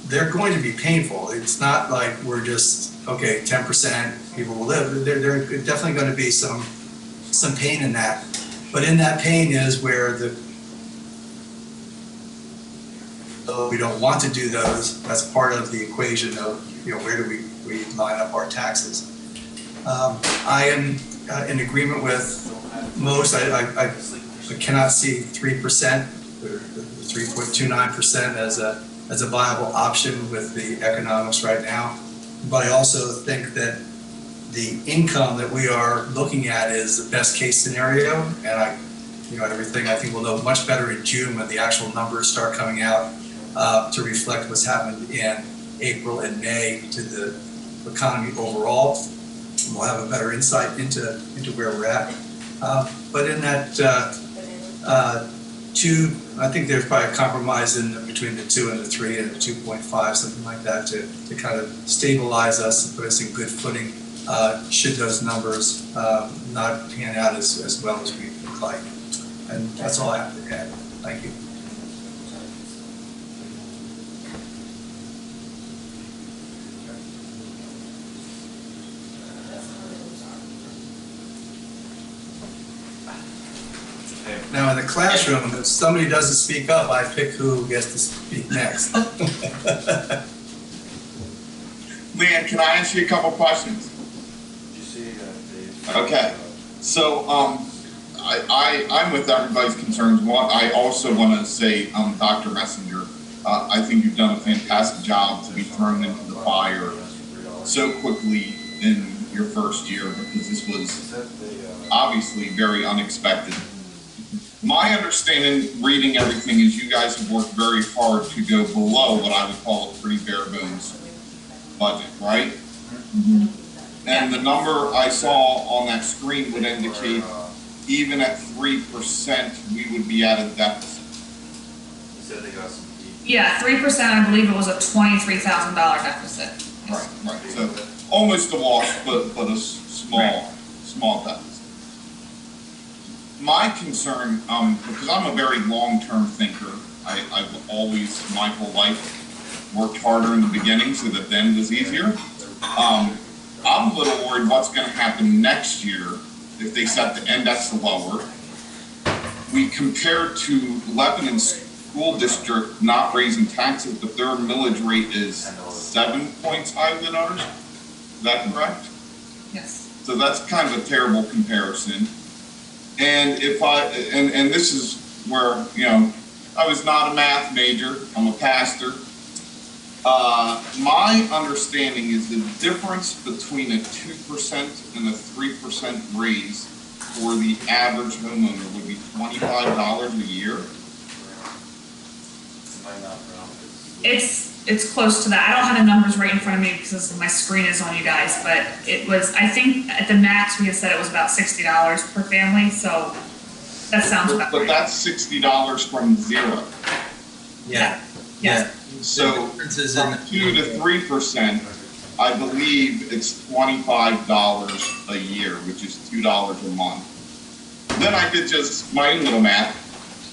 they're going to be painful. It's not like we're just, okay, 10% people will live. There definitely going to be some pain in that. But in that pain is where we don't want to do those. That's part of the equation of, you know, where do we line up our taxes. I am in agreement with most. I cannot see 3%, or 3.29% as a viable option with the economics right now. But I also think that the income that we are looking at is the best case scenario, and everything I think we'll know much better in June when the actual numbers start coming out to reflect what's happened in April and May to the economy overall. We'll have a better insight into where we're at. But in that I think there's probably a compromise in between the 2 and the 3 and the 2.5, something like that, to kind of stabilize us and put us in good footing should those numbers not pan out as well as we would like. And that's all I have to add. Thank you. Now in the classroom, if somebody doesn't speak up, I pick who gets to speak next. Leanne, can I ask you a couple questions? Okay, so I'm with everybody's concerns. I also want to say, Dr. Messenger, I think you've done a fantastic job to be thrown into the fire so quickly in your first year, because this was obviously very unexpected. My understanding, reading everything, is you guys have worked very hard to go below what I would call a pretty bare bones budget, right? Mm-hmm. And the number I saw on that screen would indicate even at 3%, we would be at a deficit. Yeah, 3%, I believe it was a $23,000 deficit. Right. So almost a wash, but a small deficit. My concern, because I'm a very long-term thinker, I've always, my whole life, worked harder in the beginning so that the end was easier. I'm a little worried what's going to happen next year if they set the index lower. We compare to Lebanon School District not raising taxes, but their millage rate is 7 points higher than ours. Is that correct? Yes. So that's kind of a terrible comparison. And and this is where, you know, I was not a math major, I'm a pastor. My understanding is the difference between a 2% and a 3% raise for the average homeowner would be $25 a year. Might not round It's close to that. I don't have the numbers right in front of me because my screen is on you guys, but it was, I think at the max we had said it was about $60 per family, so that sounds about But right. that's $60 from zero. Yeah. Yes. So The difference is in from 2 to 3%, I believe it's $25 a year, which is $2 a month. Then I did just my own little math.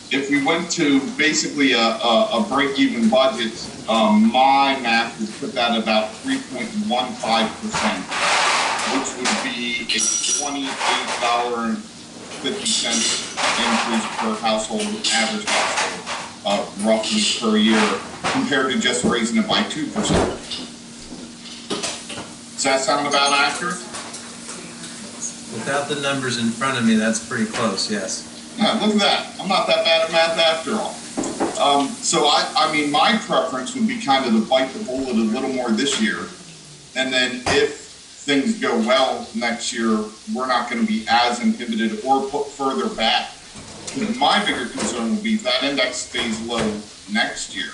If we went to basically a break-even budget, my math would put that about 3.15%, which would be a $28.50 increase per household, average household, roughly per year, compared to just raising it by 2%. Does that sound about accurate? Without the numbers in front of me, that's pretty close, yes. Yeah, look at that. I'm not that bad at math after all. So I mean, my preference would be kind of to bite the bullet a little more this year. And then if things go well next year, we're not going to be as inhibited or put further back. My bigger concern would be if that index stays low next year,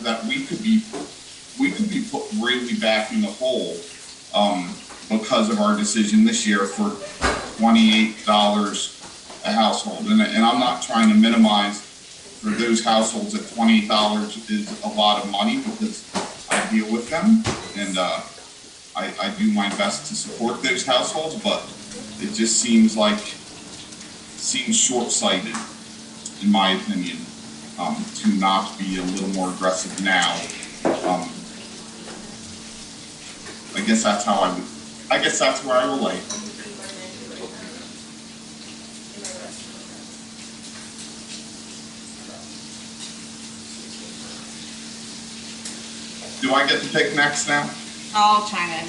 that we could be put really back in the hole because of our decision this year for $28 a household. And I'm not trying to minimize for those households that $28 is a lot of money, because I deal with them and I do my best to support those households, but it just seems short-sighted, in my opinion, to not be a little more aggressive now. I guess that's where I relate. Do I get to pick next now? I'll chime in.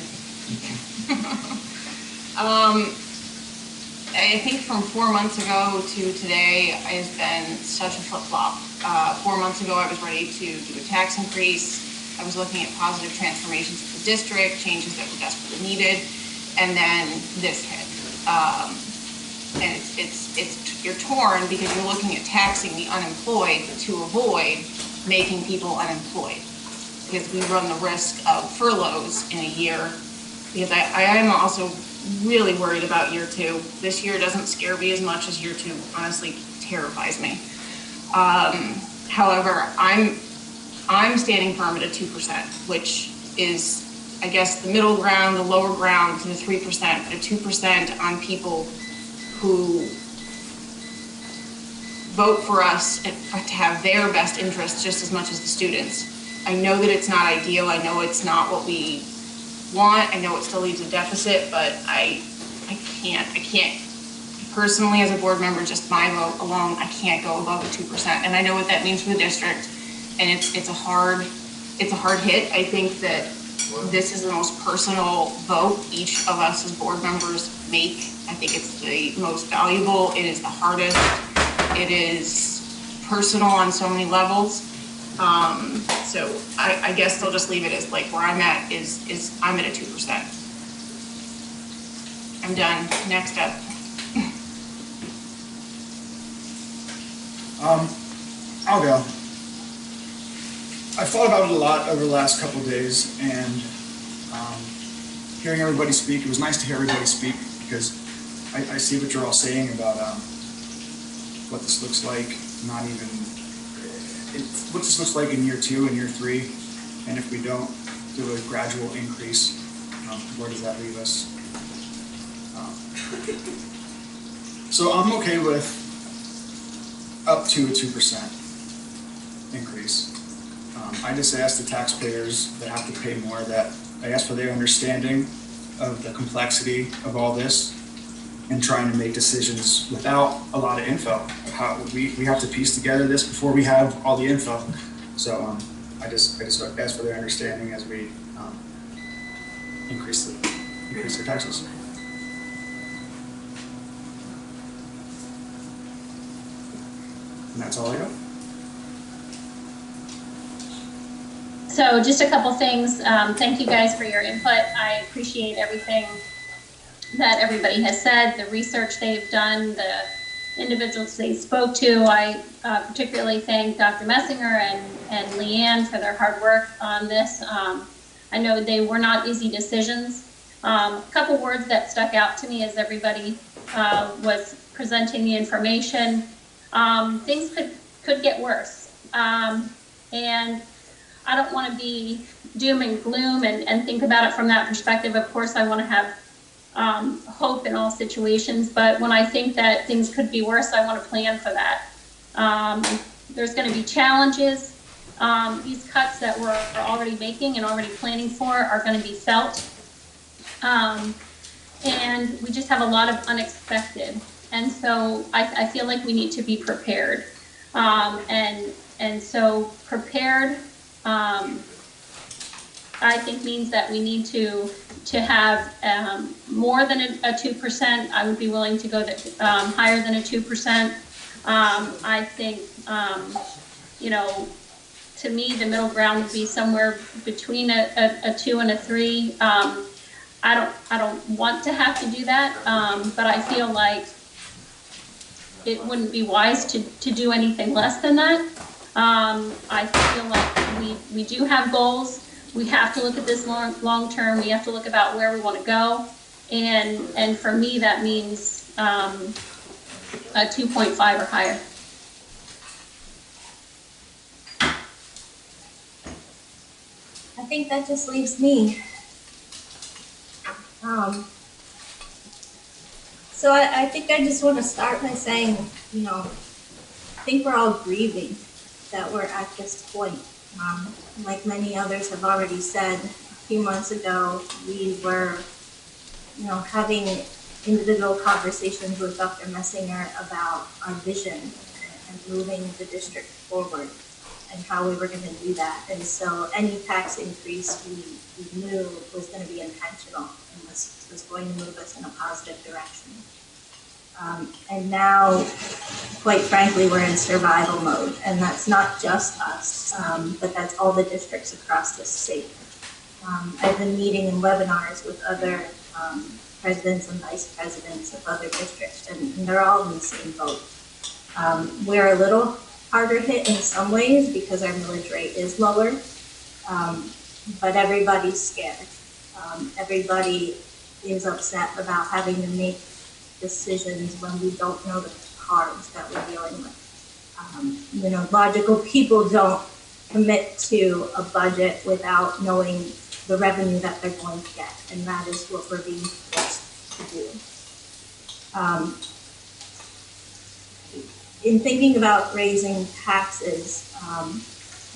I think from 4 months ago to today has been such a flip-flop. 4 months ago, I was ready to do a tax increase. I was looking at positive transformations of the district, changes that were desperately needed, and then this hit. And you're torn because you're looking at taxing the unemployed to avoid making people unemployed, because we run the risk of furloughs in a year. Because I am also really worried about year two. This year doesn't scare me as much as year two honestly terrifies me. However, I'm standing firm at a 2%, which is, I guess, the middle ground, the lower ground to the 3%, but a 2% on people who vote for us to have their best interests just as much as the students. I know that it's not ideal. I know it's not what we want. I know it still leaves a deficit, but I can't personally, as a board member, just my vote alone, I can't go above a 2%. And I know what that means for the district, and it's a hard hit. I think that this is the most personal vote each of us as board members make. I think it's the most valuable. It is the hardest. It is personal on so many levels. So I guess they'll just leave it as like where I'm at is I'm at a 2%. I'm done. Next up. I'll go. I've thought about it a lot over the last couple of days, and hearing everybody speak, it was nice to hear everybody speak, because I see what you're all saying about what this looks like, what this looks like in year two and year three, and if we don't do a gradual increase, where does that leave us? So I'm okay with up to a 2% increase. I just ask the taxpayers that have to pay more, that I ask for their understanding of the complexity of all this and trying to make decisions without a lot of info. How we have to piece together this before we have all the info. So I just ask for their understanding as we increase their taxes. And that's all I got. So just a couple things. Thank you guys for your input. I appreciate everything that everybody has said, the research they've done, the individuals they spoke to. I particularly thank Dr. Messinger and Leanne for their hard work on this. I know they were not easy decisions. A couple words that stuck out to me as everybody was presenting the information. Things could get worse. And I don't want to be doom and gloom and think about it from that perspective. Of course, I want to have hope in all situations, but when I think that things could be worse, I want to plan for that. There's going to be challenges. These cuts that we're already making and already planning for are going to be felt. And we just have a lot of unexpected. And so I feel like we need to be prepared. And so prepared, I think means that we need to have more than a 2%. I would be willing to go higher than a 2%. I think, you know, to me, the middle ground would be somewhere between a 2 and a 3. I don't want to have to do that, but I feel like it wouldn't be wise to do anything less than that. I feel like we do have goals. We have to look at this long term. We have to look about where we want to go, and for me that means a 2.5 or higher. I think that just leaves me. So I think I just want to start by saying, you know, I think we're all grieving that we're at this point. Like many others have already said, a few months ago, we were, you know, having individual conversations with Dr. Messinger about our vision and moving the district forward and how we were going to do that. And so any tax increase we knew was going to be intentional and was going to move us in a positive direction. And now, quite frankly, we're in survival mode, and that's not just us, but that's all the districts across the state. I've been meeting in webinars with other presidents and vice presidents of other districts, and they're all in the same boat. We're a little harder hit in some ways because our millage rate is lower, but everybody's scared. Everybody is upset about having to make decisions when we don't know the cards that we're dealing with. You know, logical people don't commit to a budget without knowing the revenue that they're going to get, and that is what we're being forced to do. In thinking about raising taxes,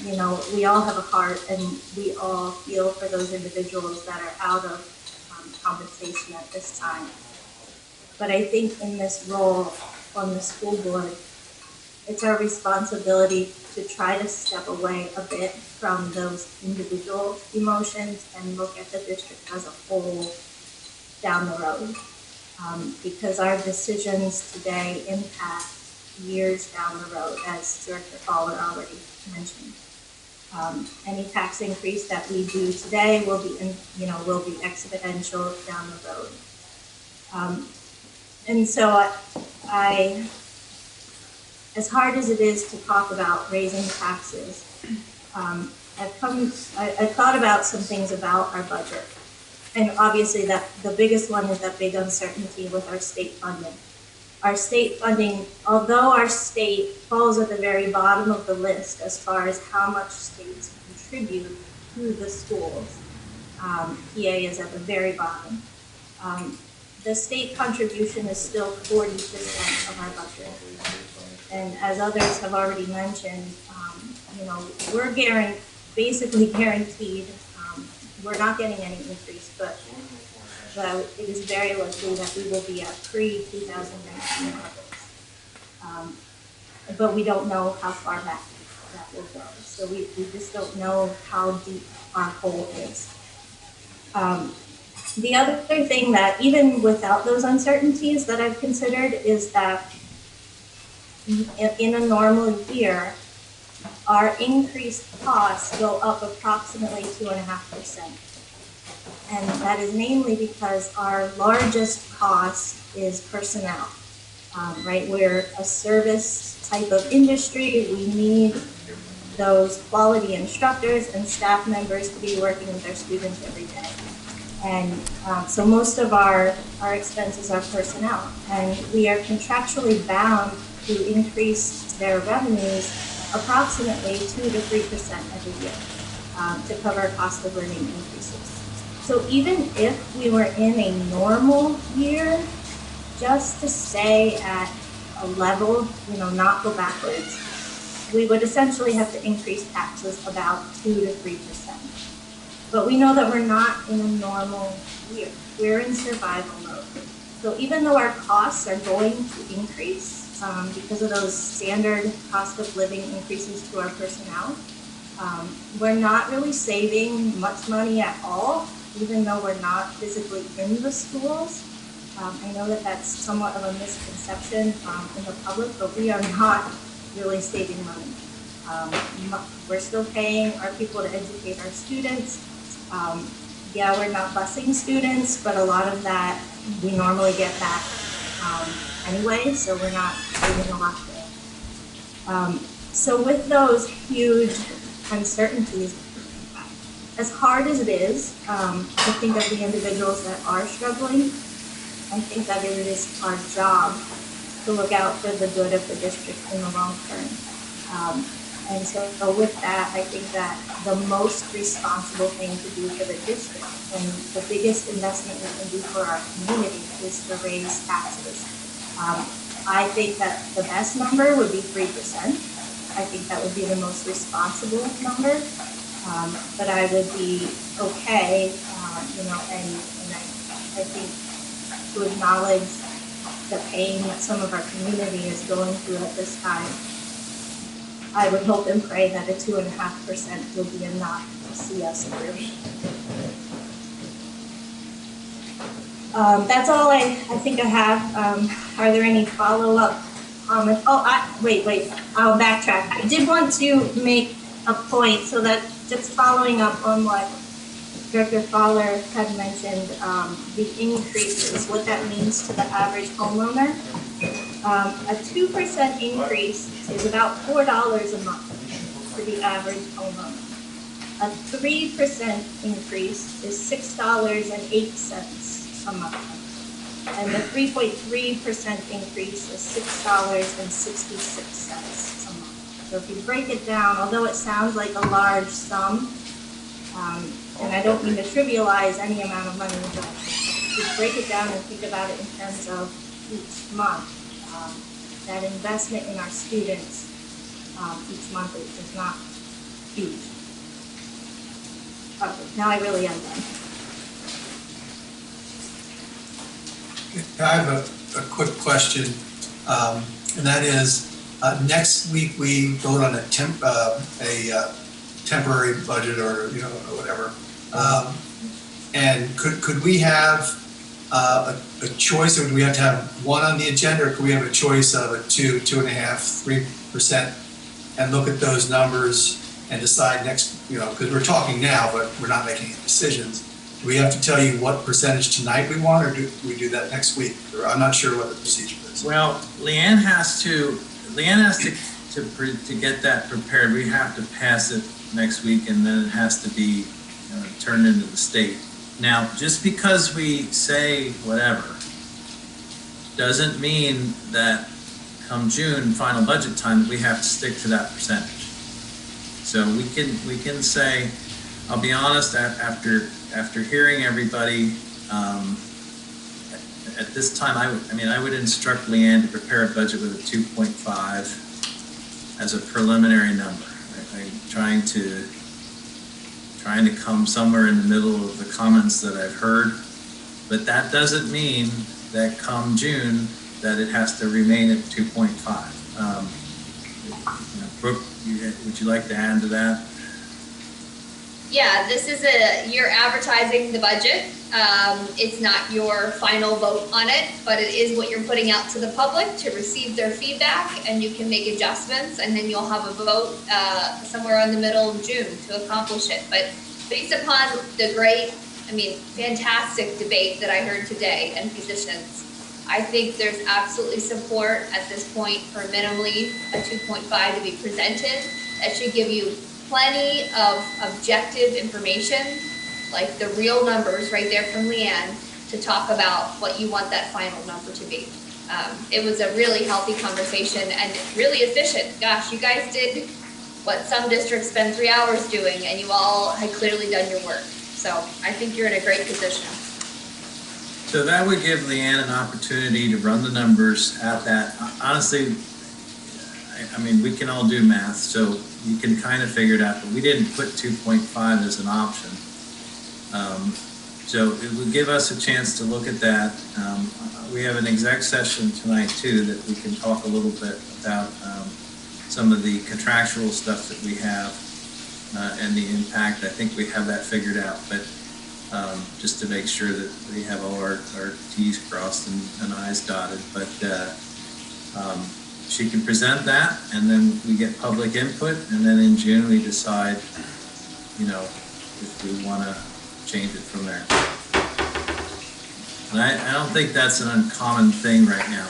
you know, we all have a heart and we all feel for those individuals that are out of compensation at this time. But I think in this role on the school board, it's our responsibility to try to step away a bit from those individual emotions and look at the district as a whole down the road. Because our decisions today impact years down the road, as Director Fowler already mentioned. Any tax increase that we do today will be, will be exponential down the road. And so as hard as it is to talk about raising taxes, I've thought about some things about our budget. And obviously that the biggest one is that big uncertainty with our state funding. Our state funding, although our state falls at the very bottom of the list as far as how much states contribute to the schools, PA is at the very bottom. The state contribution is still 40% of our budget. And as others have already mentioned, we're basically guaranteed, we're not getting any increase, but it is very likely that we will be at pre-2019 levels. But we don't know how far back that will go. So we just don't know how deep our hole is. The other thing that, even without those uncertainties that I've considered, is that in a normal year, our increased costs go up approximately 2.5%. And that is mainly because our largest cost is personnel, right? We're a service type of industry. We need those quality instructors and staff members to be working with our students every day. And so most of our expenses are personnel, and we are contractually bound to increase their revenues approximately 2 to 3% every year to cover cost of living increases. So even if we were in a normal year, just to stay at a level, not go backwards, we would essentially have to increase taxes about 2 to 3%. But we know that we're not in a normal year. We're in survival mode. So even though our costs are going to increase because of those standard cost of living increases to our personnel, we're not really saving much money at all, even though we're not physically in the schools. I know that that's somewhat of a misconception in the public, but we are not really saving money. We're still paying our people to educate our students. Yeah, we're not busing students, but a lot of that we normally get back anyway, so we're not saving a lot there. So with those huge uncertainties, as hard as it is to think of the individuals that are struggling, I think that it is our job to look out for the good of the district in the long term. And so with that, I think that the most responsible thing to do for the district and the biggest investment we can do for our community is to raise taxes. I think that the best number would be 3%. I think that would be the most responsible number. But I would be okay, and I think to acknowledge the pain that some of our community is going through at this time, I would hope and pray that a 2.5% will be enough to see us through. That's all I think I have. Are there any follow-up comments? Wait, I'll backtrack. I did want to make a point so that just following up on what Director Fowler had mentioned, the increases, what that means to the average homeowner. A 2% increase is about $4 a month for the average homeowner. A 3% increase is $6.08 a month. And the 3.3% increase is $6.66 a month. So if you break it down, although it sounds like a large sum, and I don't mean to trivialize any amount of money, but if you break it down and think about it in terms of each month, that investment in our students each month is not huge. Okay, now I really am done. I have a quick question, and that is, next week we vote on a temporary budget or whatever, and could we have a choice, or do we have to have one on the agenda, or could we have a choice of a 2.5%, 3%, and look at those numbers and decide next, because we're talking now, but we're not making any decisions. Do we have to tell you what percentage tonight we want, or do we do that next week? Or I'm not sure what the procedure is. Well, Leanne has to get that prepared. We have to pass it next week, and then it has to be turned into the state. Now, just because we say whatever doesn't mean that come June, final budget time, we have to stick to that percentage. So we can say, I'll be honest, after hearing everybody, at this time, I would instruct Leanne to prepare a budget with a 2.5 as a preliminary number. I'm trying to come somewhere in the middle of the comments that I've heard, but that doesn't mean that come June that it has to remain at 2.5. Brooke, would you like to add to that? Yeah, this is you're advertising the budget. It's not your final vote on it, but it is what you're putting out to the public to receive their feedback, and you can make adjustments, and then you'll have a vote somewhere in the middle of June to accomplish it. But based upon the great, fantastic debate that I heard today and positions, I think there's absolutely support at this point for minimally a 2.5 to be presented. That should give you plenty of objective information, like the real numbers right there from Leanne, to talk about what you want that final number to be. It was a really healthy conversation and really efficient. Gosh, you guys did what some districts spend 3 hours doing, and you all had clearly done your work. So I think you're in a great position. So that would give Leanne an opportunity to run the numbers at that. Honestly, we can all do math, so you can kind of figure it out, but we didn't put 2.5 as an option. So it would give us a chance to look at that. We have an exec session tonight too that we can talk a little bit about some of the contractual stuff that we have and the impact. I think we have that figured out, but just to make sure that we have all our T's crossed and I's dotted. But she can present that, and then we get public input, and then in June we decide, if we want to change it from there. And I don't think that's an uncommon thing right now.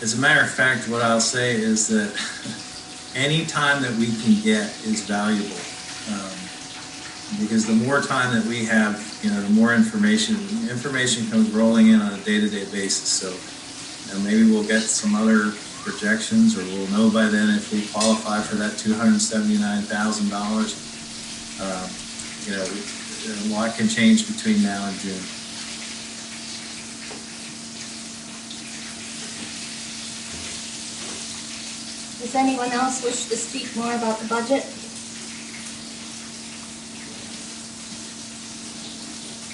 As a matter of fact, what I'll say is that any time that we can get is valuable. Because the more time that we have, the more information comes rolling in on a day-to-day basis. So maybe we'll get some other projections, or we'll know by then if we qualify for that $279,000. A lot can change between now and June. Does anyone else wish to speak more about the budget?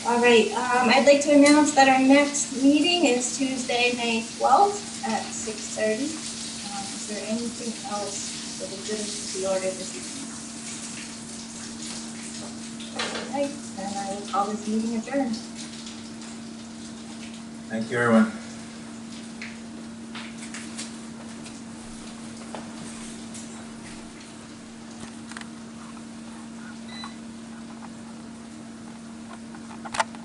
All right, I'd like to announce that our next meeting is Tuesday, May 12th at 6:30. Is there anything else that is good to the order this evening? All right, then I will call this meeting adjourned. Thank you, everyone.